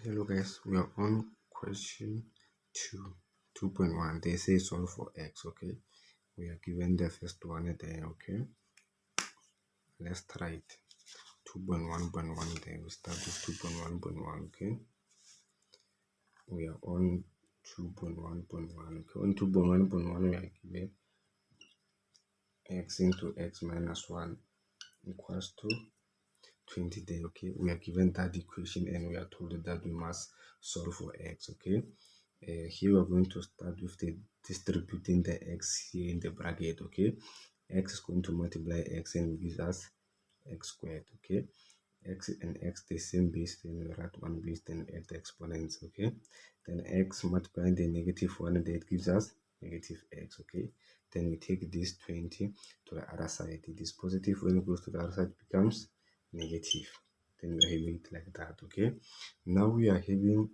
Hello guys, we are on question 2, 2.1. They say solve for x, okay? We are given the first one there, okay? Let's try it. 2.1.1 there. We start with 2.1.1, okay? We are on 2.1.1, okay? On 2.1.1 we are given x into x minus 1 equals to 20 there, okay? We are given that equation and we are told that we must solve for x, okay? Here we're going to start with the distributing the x here in the bracket, okay? X is going to multiply x and gives us x squared, okay? X and x the same base, then we write one base, then add the exponents, okay? Then x multiplying the negative one, that gives us negative x, okay? Then we take this 20 to the other side. This positive when it goes to the other side becomes negative. Then we are having it like that, okay? Now we are having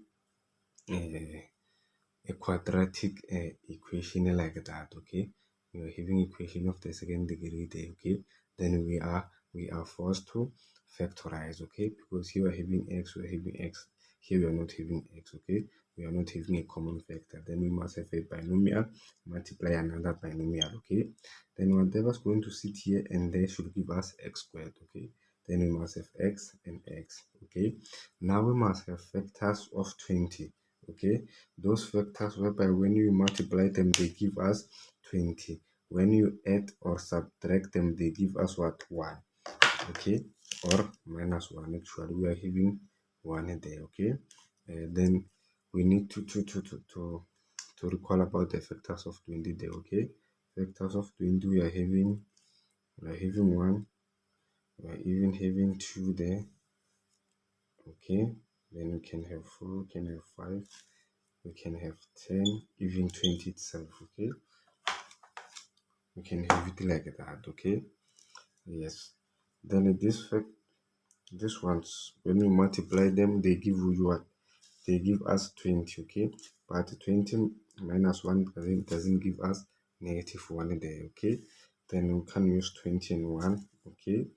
a quadratic equation like that, okay? We are having equation of the second degree there, okay? Then we are forced to factorize, okay? Because here we are having x, we are having x. Here we are not having x, okay? We are not having a common factor. Then we must have a binomial multiply another binomial, okay? Then whatever is going to sit here and there should give us x squared, okay? Then we must have x and x, okay? Now we must have factors of 20, okay? Those factors whereby when you multiply them they give us 20. When you add or subtract them they give us what? 1, okay? Or minus 1. Actually we are having 1 there, okay? Then we need to recall about the factors of 20 there, okay? Factors of 20 we are having 1, we are even having 2 there, okay? Then we can have 4, we can have 5, we can have 10, even 20 itself, okay? We can have it like that, okay? Yes. Then this ones, when we multiply them, they give you what? They give us 20, okay? But 20 minus 1 doesn't give us negative 1 there, okay? Then we can use 20 and 1, okay?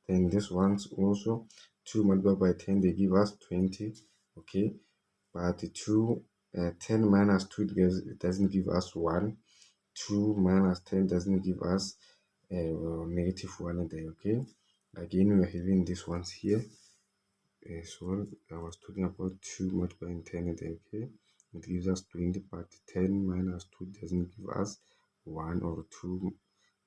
Then this one's also 2 multiplied by 10, they give us 20, okay? But 10 minus 2 it doesn't give us 1. 2 minus 10 doesn't give us negative 1 there, okay? Again, we are having these ones here. So I was talking about 2 multiplying 10 there, okay? It gives us 20, but 10 minus 2 doesn't give us 1, or 2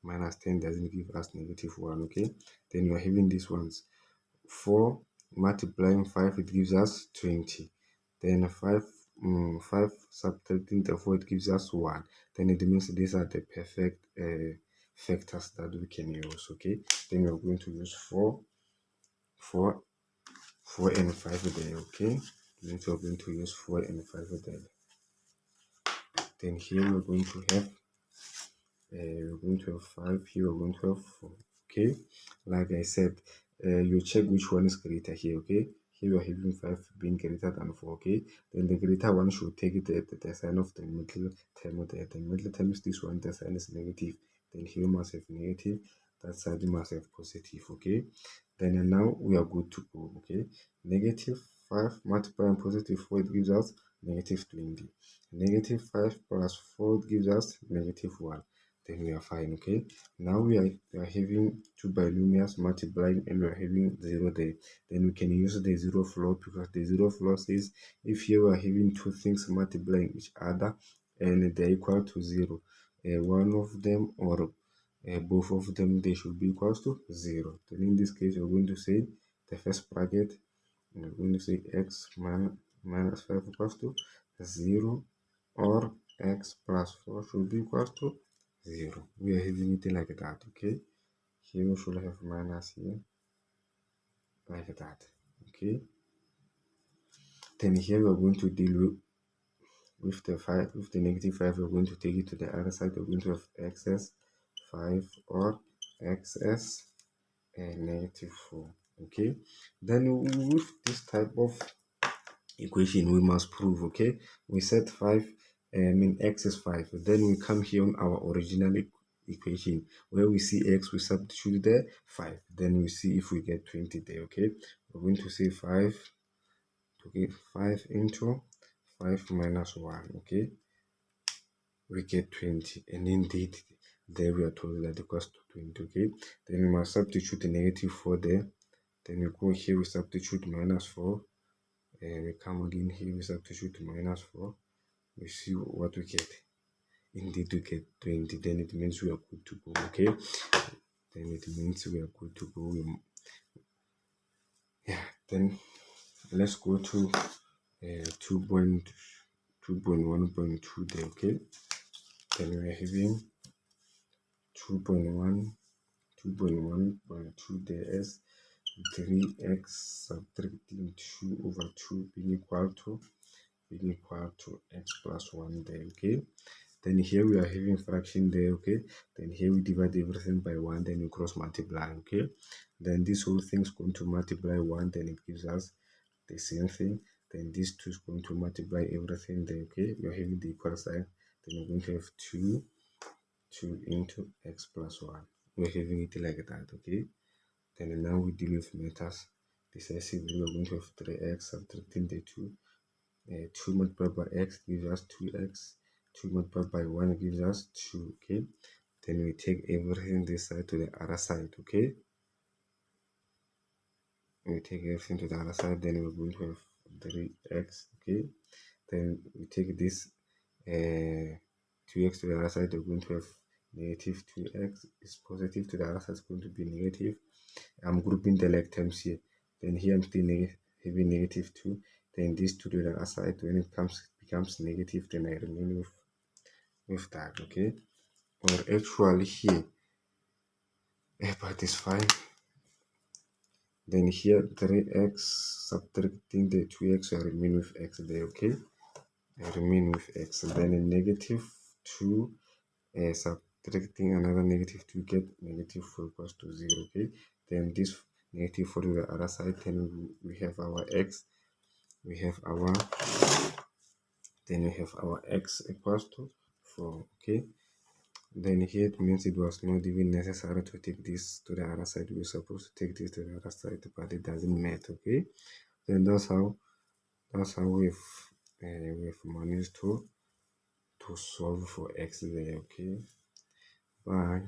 minus 10 doesn't give us negative 1, okay? Then we are having these ones. 4 multiplying 5, it gives us 20. Then 5 subtracting the 4, it gives us 1. Then it means these are the perfect factors that we can use, okay? Then we're going to use 4 and 5 there, okay? Then we're going to use 4 and 5 there. Then here we're going to have 5, here we're going to have 4, okay? Like I said, you check which one is greater here, okay? Here we are having 5 being greater than 4, okay? Then the greater one should take it at the sign of the middle term there. The middle term is this one, the sign is negative. Then here we must have negative, that side we must have positive, okay? Then now we are good to go, okay? Negative 5 multiplying positive 4, it gives us negative 20. Negative 5 plus 4 gives us negative 1. Then we are fine, okay? Now we are having two binomials multiplying and we are having 0 there. Then we can use the zero floor, because the zero floor says if here we are having two things multiplying each other and they're equal to 0, one of them or both of them, they should be equals to 0. Then in this case we're going to say the first bracket, we're going to say x minus 5 equals to 0, or x plus 4 should be equal to 0. We are having it like that, okay? Here we should have minus here, like that, okay? Then here we're going to deal with the negative 5. We're going to take it to the other side. We're going to have xs 5 or xs negative 4, okay? Then with this type of equation we must prove, okay? We set 5, x is 5. Then we come here on our original equation where we see x, we substitute the 5. Then we see if we get 20 there, okay? We're going to say 5 Okay, 5 into 5 minus 1, okay, we get 20. And indeed, there we are told that equals to 20, okay. Then we must substitute the negative 4 there. Then we go here, we substitute minus 4. And we come again here, we substitute minus 4. We see what we get. Indeed, we get 20. Then it means we are good to go, okay. Then it means we are good to go. Yeah, then let's go to 2.1.2 there, okay. Then we are having 2.1.2 there as 3x subtracting 2 over 2 being equal to x plus 1 there, okay. Then here we are having fraction there, okay. Then here we divide everything by 1, then we cross multiply, okay. Then this whole thing is going to multiply 1, then it gives us the same thing. Then this 2 is going to multiply everything there, okay. We are having the equal sign. Then we're going to have 2 into x plus 1. We're having it like that, okay. Then now we deal with meters decisively. We're going to have 3x subtracting the 2. 2 multiplied by x gives us 2x. 2 multiplied by 1 gives us 2, okay. Then we take everything this side to the other side, okay. We take everything to the other side, then we're going to have 3x, okay. Then we take this 2x to the other side, we're going to have negative 2x is positive, to the other side is going to be negative. I'm grouping the like terms here. Then here I'm still having negative 2. Then this 2 to the other side, when it becomes negative, then I remain with that, okay. Or actually here, but it's fine. Then here 3x subtracting the 2x, I remain with x there, okay. I remain with x. And then a negative 2 subtracting another negative 2, get negative 4 equals to 0, okay. Then this negative 4 to the other side, then we have our x, we have our x equals to 4, okay. Then here it means it was not even necessary to take this to the other side. We were supposed to take this to the other side, but it doesn't matter, okay. Then that's how we've managed to solve for x there, okay. Bye.